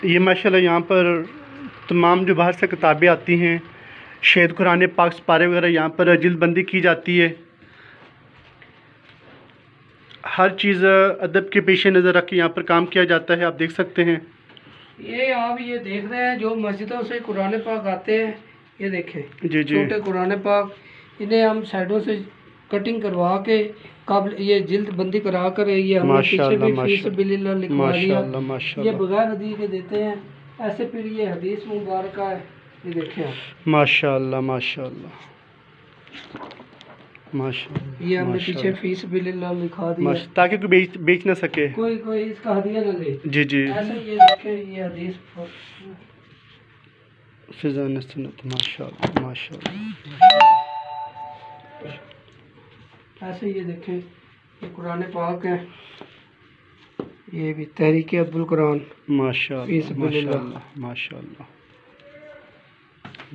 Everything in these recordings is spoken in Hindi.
ये माशाल्लाह यहाँ पर तमाम जो बाहर से किताबें आती हैं, शेद कुरान पाक पारे वगैरह यहाँ पर जिल्दबंदी की जाती है। हर चीज़ अदब के पेश नज़र रख के यहाँ पर काम किया जाता है, आप देख सकते हैं। ये आप ये देख रहे हैं जो मस्जिदों से कुरान पाक आते हैं, ये देखें जी जी, छोटे कुरान पाक, इन्हें हम साइडों से कटिंग करवा के काबिल ये जिल्द बंदी करा कर ये हमने पीछे भी फीस बिल्लाह लिखवा दिया। ये बगैर हदीस के देते हैं ऐसे, फिर ये हदीस मुबारक है, ये देखें आप। माशाल्लाह माशाल्लाह माशाल्लाह, ये हमने पीछे फीस बिल्लाह लिखा दिया ताकि कोई बेच ना सके, कोई इसका हदिया ना ले। जी जी, ऐसे ये देखें ये हदीस फिज़ान सुन्नत, माशाल्लाह माशाल्लाह। ऐसे ये देखें ये कुरान पाक है, ये भी तहरीक अब्दुल कुरान, माशाल्लाह माशाल्लाह माशाल्लाह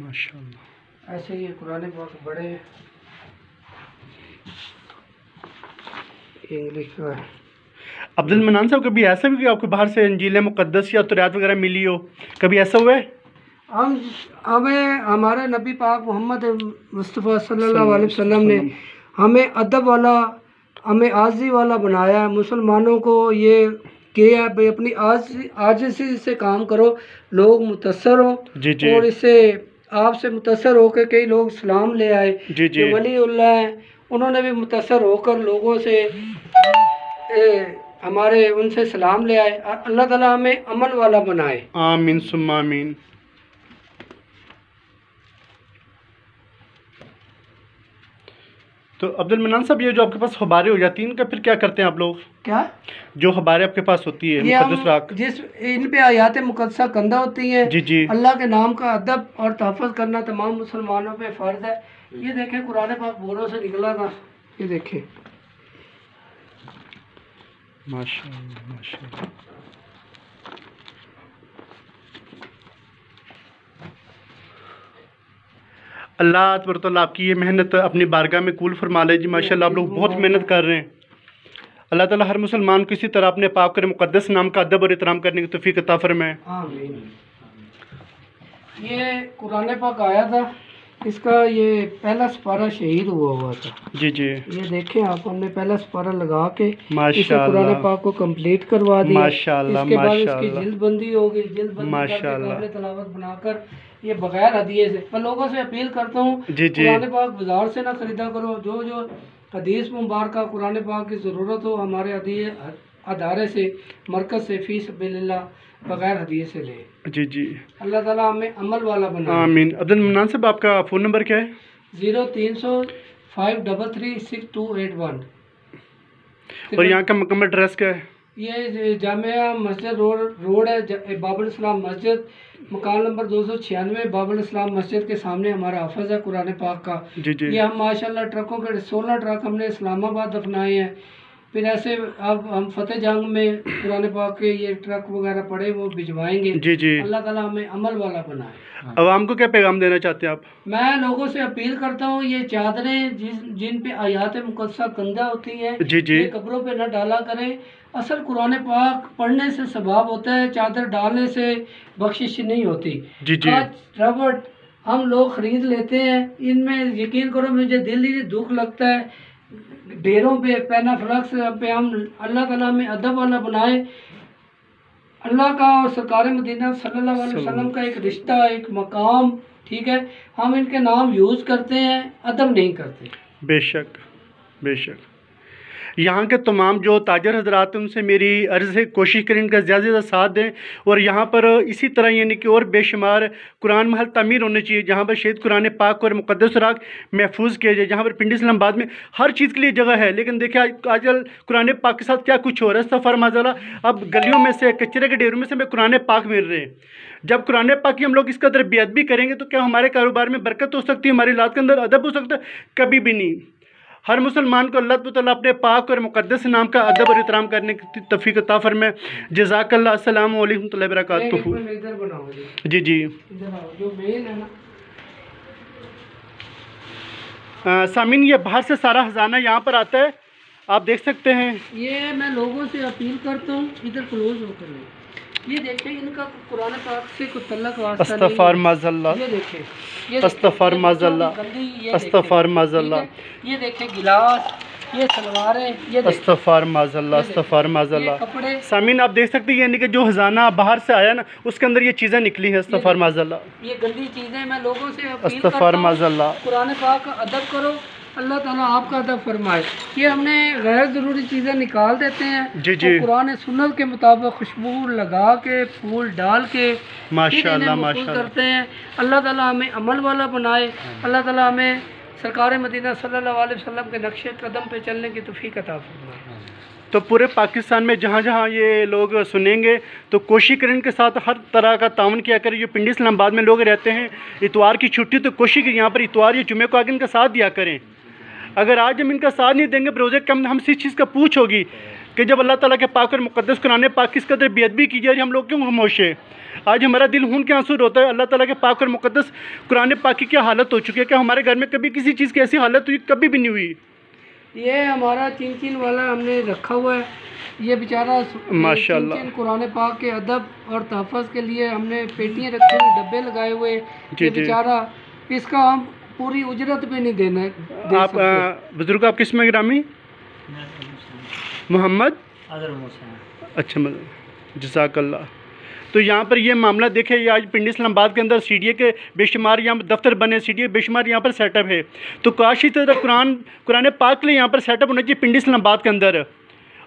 माशाल्लाह। ऐसे ये कुरान पाक बड़े इंग्लिश का है। अब्दुल मन्नान साहब, कभी ऐसा भी कि आपको बाहर से इंजील मुक़द्दस या तौरात वगैरह मिली हो, कभी ऐसा हुआ है? हमें हमारे नबी पाक मोहम्मद मुस्तफ़ा सल्लल्लाहु अलैहि वसल्लम ने हमें अदब वाला, हमें आजी वाला बनाया है। मुसलमानों को ये किया है भाई अपनी आजिज़ी से काम करो, लोग मुतसर हों। जी जी, और इससे आपसे मुतसर होकर कई लोग सलाम ले आए। जी जी, जो वलीउल्लाह हैं उन्होंने भी मुतसर होकर लोगों से हमारे उनसे सलाम ले आए। अल्लाह ताला हमें अमन वाला बनाए, आमीन सुम्मा आमीन। तो अब्दुल मन्नान साहब, ये जो आपके पास खबारें हो जाती हैं, इनका फिर क्या करते हैं आप लोग? क्या जो खबारें आपके पास होती है मुक़द्दस राग, जिस इन पे आयात मुक़द्दसा कंधा होती हैं, जी जी, अल्लाह के नाम का अदब और तहफ़्फ़ुज़ करना तमाम मुसलमानों पे फ़र्ज़ है। ये देखें कुरान पाक बोरों से निकला था, ये देखें माशाअल्लाह माशाअल्लाह। अल्लाह तबारक व तआला आपकी ये मेहनत अपनी बारगाह में कबूल फरमा ले जी। माशाअल्लाह, आप लोग बहुत मेहनत कर रहे हैं। अल्लाह ताला हर मुसलमान को इसी तरह अपने पाक और मुक़द्दस नाम का अदब और एहतराम करने की तौफ़ीक़ अता फरमाए। आमीन। ये कुरान पाक आया था, इसका ये पहला सपारा शहीद हुआ था। जी जी, ये देखें आप, हमने पहला सपारा लगा के माशाअल्लाह कुरान पाक को कंप्लीट करवा दिया। माशाअल्लाह इसके बाद इसकी माशाअल्लाह जिल्दबंदी होगी, जिल्दबंदी करके काबिल तलावत बनाकर ये बगैर हदिये से। मैं लोगों से अपील करता हूँ कुरान पाक बाजार से ना खरीदा करो। जो जो हदीस मुबारक कुरान पाक की ज़रूरत हो हमारे अदारे से, मरकज़ से फीस बिल्लाह बगैर हदिये से ले। जी जी, अल्लाह ताला हमें अमल वाला बनाए, आमीन। अब्दुल मन्नान साहब, आपका फ़ोन नंबर क्या है? 0300 533 6281। और यहाँ का मुकम्मल एड्रेस क्या है? ये जामिया मस्जिद रोड है, बाबुल इस्लाम मस्जिद, मकान नंबर 296, बाबुल इस्लाम मस्जिद के सामने हमारा हाफिज़ है कुरान पाक का। जी जी, ये हम माशाल्लाह ट्रकों के 16 ट्रक हमने इस्लामाबाद अपनाए हैं। फिर ऐसे अब हम फतेह जंग में कुरान पाक के ये ट्रक वगैरह पड़े वो भिजवाएंगे। जी जी, अल्लाह ताला हमें अमल वाला बनाए। अवाम को क्या पैगाम देना चाहते हैं आप? मैं लोगों से अपील करता हूँ ये चादरें जिन पे आयात मुक़द्दसा कंधा होती हैं, जी जी, ये कब्रों पे न डाला करें। असल कुरान पाक पढ़ने से सवाब होता है, चादर डालने से बख्शिश नहीं होती। जी जी, रबड़ हम लोग ख़रीद लेते हैं, इनमें यकीन करो मुझे दिल ही दुख लगता है। ढेरों पे पैनाफ्लक्स पे हम, अल्लाह ताला में अदब वाला बनाए। अल्लाह का और सरकार मदीना सल्लल्लाहु अलैहि वसल्लम का एक रिश्ता, एक मकाम, ठीक है। हम इनके नाम यूज़ करते हैं, अदब नहीं करते। बेशक बेशक। यहाँ के तमाम जो ताजर हजरात हैं उनसे मेरी अर्ज़ है, कोशिश करें इनका ज़्यादा से ज़्यादा साथ दें। और यहाँ पर इसी तरह यानी कि और बेशुमार कुरान महल तामीर होने चाहिए, जहाँ पर शहीद कुरान पाक और मुक़द्दस राग महफूज किए जाए। जहाँ पर पिंडी इस्लामाबाद में हर चीज़ के लिए जगह है, लेकिन देखिए आजकल कुरान पाक के साथ क्या कुछ हो रहा है। सफ़र माज़ाला अब गलियों में से, कचरे के ढेरों में से हमें कुरान पाक मिल रहे हैं। जब कुरान पाक की हम लोग इस कदर बेअदबी करेंगे तो क्या हमारे कारोबार में बरकत हो सकती है, हमारी औलाद के अंदर अदब हो सकता है? कभी भी नहीं। हर मुसलमान को अल्लाह ताला अपने पाक और मुक़द्दस नाम का अदब और एहतराम करने की तौफ़ीक़ अता फरमाए। जज़ाकल्लाह। अस्सलामु अलैकुम व बरकातुहू। जी जी, सामीन, ये बाहर से सारा ख़जाना यहाँ पर आता है आप देख सकते हैं। ये मैं लोगों से अपील करता हूँ इधर क्लोज होकर ले। ये देखें, इनका कुरान पाक से कोई तल्लक वास्ता नहीं अस्तगफार है। माज़अल्लाह, ये देखें, अस्तगफार माज़अल्लाह, अस्तगफार माज़अल्लाह, ये देखें गिलास, ये तलवारें, ये देखें अस्तगफार माज़अल्लाह, अस्तगफार माज़अल्लाह। कपड़े। सामीन आप देख सकते हैं यानी कि जो खजाना बाहर से आया ना उसके अंदर ये चीज़ें निकली हैं। अस्तगफार माज़अल्लाह, ये गंदी चीज़ें। मैं लोगों से अपील करता अस्तगफार हूँ माज़अल्लाह। कुरान पाक का अदब करो, अल्लाह ताला आपका अदब फरमाए। ये हमने गैर ज़रूरी चीज़ें निकाल देते हैं जी जी, कुरान सुन्नत के मुताबिक खुशबू लगा के, फूल डाल के माशाल्लाह माशाल्लाह करते हैं। अल्लाह ताला हमें अमल वाला बनाए। अल्लाह ताला हमें सरकार मदीना सल्लल्लाहु अलैहि वसल्लम के नक्शे कदम पे चलने की तौफीक अता फरमाए। तो पूरे पाकिस्तान में जहाँ जहाँ ये लोग सुनेंगे तो कोशिश करें इनके साथ हर तरह का ताउन किया करें। जो पिंडी इस्लामाबाद में लोग रहते हैं, इतवार की छुट्टी तो कोशिश करें यहाँ पर इतवार या जुमे को आगे इनका साथ दिया करें। अगर आज हम इनका साथ नहीं देंगे रोज़े कम हमसे इस चीज़ का पूछ होगी कि जब अल्लाह ताला के पाक और मुक़द्दस कुरान पाक किस कदर बेअदबी की जा रही, हम लोग क्यों खामोश है। आज हमारा दिल खून के आंसू रोता है। अल्लाह ताला के पाक और मुक़द्दस कुरान पाक की क्या हालत हो चुकी है। क्या हमारे घर में कभी किसी चीज़ की ऐसी हालत हुई? कभी भी नहीं हुई। ये हमारा चिन वाला हमने रखा हुआ है। ये बेचारा माशाल्लाह कुरान पाक के अदब और तहफ़्फ़ुज़ के लिए हमने पेटियाँ रखी हुई, डब्बे लगाए हुए। ये बेचारा, इसका हम पूरी उजरत पे नहीं देना है। आप बुजुर्ग आप किस में ग्रामी? मोहम्मद। अच्छा जज़ाकल्लाह। तो यहाँ पर ये मामला देखे, ये आज पिंडी इस्लामाबाद के अंदर CDA के बेशुमार यहाँ पर दफ्तर बने, CDA बेशुमार यहाँ पर सेटअप है। तो काश इस तरह कुरान पाक के लिए यहाँ पर सेटअप होना चाहिए पिंडी इस्लामाबाद के अंदर।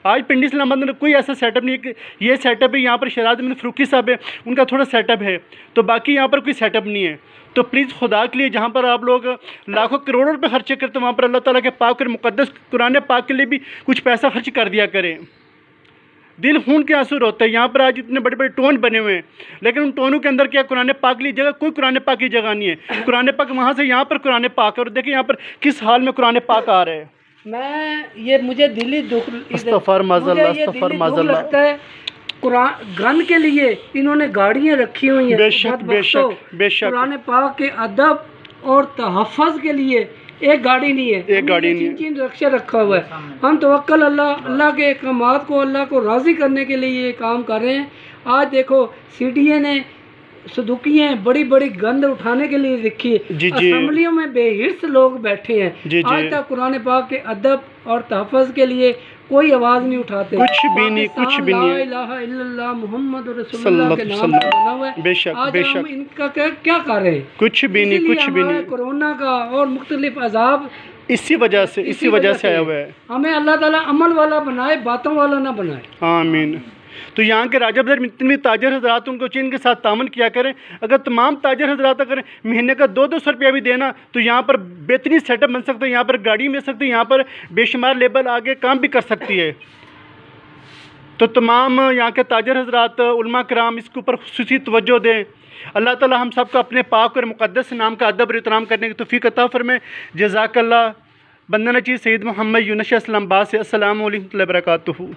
आज पिंडी इस्लामाबाद में कोई ऐसा सेटअप नहीं है कि ये सेटअप है। यहाँ पर शराद अहमद फ़रूकी साहब है, उनका थोड़ा सेटअप है, तो बाकी यहाँ पर कोई सेटअप नहीं है। तो प्लीज़ खुदा के लिए जहाँ पर आप लोग लाखों करोड़ों रुपये खर्चे करते हैं वहाँ पर अल्लाह ताला के पाक और मुक़द्दस कुरान पाक के लिए भी कुछ पैसा खर्च कर दिया करें। दिल खून के आंसू रोते हैं। यहाँ पर आज इतने बड़े बड़े टोन बने हुए हैं, लेकिन उन टोनों के अंदर क्या कुरान पाक की जगह? कोई कुरान पाक की जगह नहीं है। कुरान पाक वहाँ से यहाँ पर कुरान पाक है, और देखिए यहाँ पर किस हाल में कुरान पाक आ रहे हैं। मुझे दिली दुख अस्तगफार माज़अल्लाह, अस्तगफार माज़अल्लाह लगता है। कुरान गन के लिए इन्होंने गाड़ियाँ रखी हुई हैं। बेशक बेशक बेशक। कुरान पाक के अदब और तहफ़्फ़ुज़ के लिए एक गाड़ी नहीं है, एक गाड़ी नहीं है, चिन रक्षा रखा हुआ है। हम तवक्कल अल्लाह के अहकामात को, अल्लाह को राज़ी करने के लिए ये काम कर रहे हैं। आज देखो CDA ने सदुकियाँ बड़ी बड़ी गंद उठाने के लिए रखी है। असेंबलियों में बेहिर्स लोग बैठे हैं। आज तक कुरान पाक के अदब और तहफ़्फ़ुज़ के लिए कोई आवाज़ नहीं उठाते। कुछ भी नहीं, कुछ भी नहीं। ला इलाहा इल्लल्लाह मुहम्मद रसूलुल्लाह के नाम पर बना हुआ है। बेशक बेशक। हम इनका क्या कर रहे हैं? कुछ भी नहीं, कुछ भी नहीं। कोरोना का और मुख्तलिफ अजाब इसी वजह से आया हुआ है। हमें अल्लाह ताला अमल वाला बनाए, बातों वाला ना बनाए। आमीन। तो यहाँ के राजा बदर जितने भी ताजर हजरात उनको चीन के साथ तामन किया करें। अगर तमाम ताजर हजरात अगर महीने का 200 रुपया भी देना तो यहाँ पर बेहतरीन सेटअप बन सकता है। यहाँ पर गाड़ी मिल सकती है, यहाँ पर बेशुमार लेबर आगे काम भी कर सकती है। तो तमाम यहाँ के ताजर हजरात उलमा कराम इसके ऊपर खुसूसी तवज्जो दें। अल्लाह ताला हम सबको अपने पाक और मुक़द्दस नाम का अदब और एहतराम करने की तौफीक अता फरमाए। जज़ाकल्लाह। बंदना चीज़ सैयद मोहम्मद यूनुस इस्लामाबाद से। अस्सलामु अलैकुम व रहमतुल्लाहि व बरकातुहू।